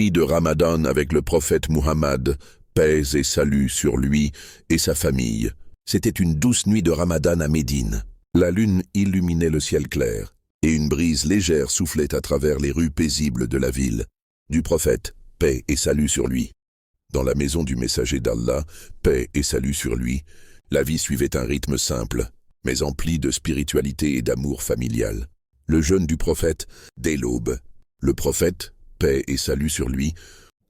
nuit de Ramadan avec le prophète Muhammad, paix et salut sur lui et sa famille. C'était une douce nuit de Ramadan à Médine. La lune illuminait le ciel clair, et une brise légère soufflait à travers les rues paisibles de la ville. Du prophète, paix et salut sur lui. Dans la maison du messager d'Allah, paix et salut sur lui, la vie suivait un rythme simple, mais empli de spiritualité et d'amour familial. Le jeûne du prophète, dès l'aube. Le prophète, paix et salut sur lui,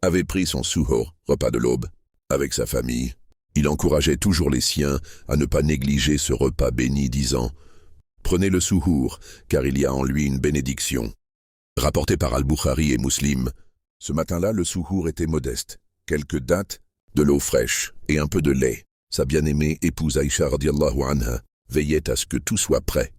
avait pris son suhoor, repas de l'aube, avec sa famille. Il encourageait toujours les siens à ne pas négliger ce repas béni, disant « Prenez le suhoor, car il y a en lui une bénédiction. » Rapporté par Al-Bukhari et Muslim, ce matin-là, le suhoor était modeste. Quelques dattes, de l'eau fraîche et un peu de lait. Sa bien-aimée épouse Aïcha radiallahu anha veillait à ce que tout soit prêt.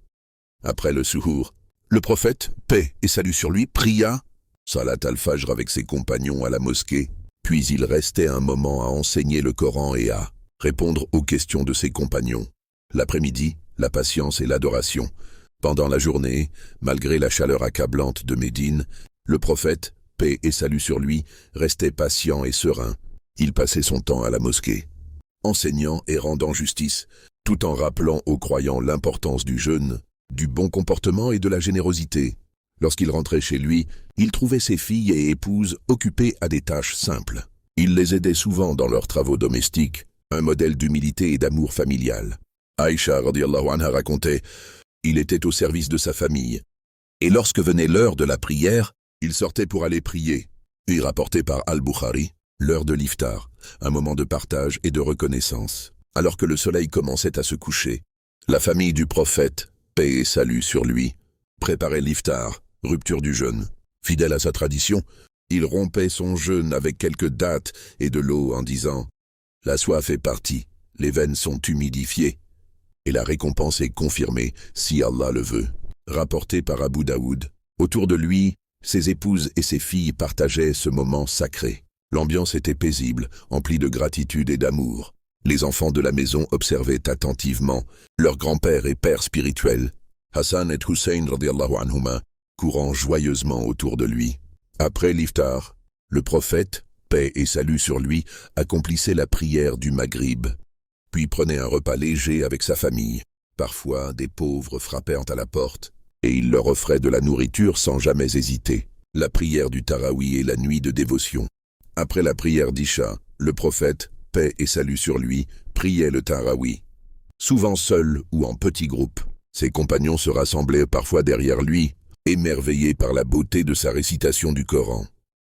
Après le suhoor, le prophète, paix et salut sur lui, pria Salat al-Fajr avec ses compagnons à la mosquée, puis il restait un moment à enseigner le Coran et à répondre aux questions de ses compagnons. L'après-midi, la patience et l'adoration. Pendant la journée, malgré la chaleur accablante de Médine, le prophète, paix et salut sur lui, restait patient et serein. Il passait son temps à la mosquée, enseignant et rendant justice, tout en rappelant aux croyants l'importance du jeûne, du bon comportement et de la générosité. Lorsqu'il rentrait chez lui, il trouvait ses filles et épouses occupées à des tâches simples. Il les aidait souvent dans leurs travaux domestiques, un modèle d'humilité et d'amour familial. Aïcha radiallahu anha racontait « Il était au service de sa famille, et lorsque venait l'heure de la prière, il sortait pour aller prier. » Et rapporté par Al-Bukhari, l'heure de l'iftar, un moment de partage et de reconnaissance. Alors que le soleil commençait à se coucher, la famille du prophète, paix et salut sur lui, préparait l'iftar, rupture du jeûne. Fidèle à sa tradition, il rompait son jeûne avec quelques dattes et de l'eau en disant « La soif est partie, les veines sont humidifiées, et la récompense est confirmée si Allah le veut. » Rapporté par Abu Daoud. Autour de lui, ses épouses et ses filles partageaient ce moment sacré. L'ambiance était paisible, emplie de gratitude et d'amour. Les enfants de la maison observaient attentivement leur grand-père et père spirituel, Hassan et Hussein radiallahu anhuma, courant joyeusement autour de lui. Après l'iftar, le prophète, paix et salut sur lui, accomplissait la prière du Maghrib, puis prenait un repas léger avec sa famille. Parfois, des pauvres frappèrent à la porte, et il leur offrait de la nourriture sans jamais hésiter. La prière du Tarawi et la nuit de dévotion. Après la prière d'Isha, le prophète, paix et salut sur lui, priait le Tarawi. Souvent seul ou en petits groupes, ses compagnons se rassemblaient parfois derrière lui, émerveillés par la beauté de sa récitation du Coran.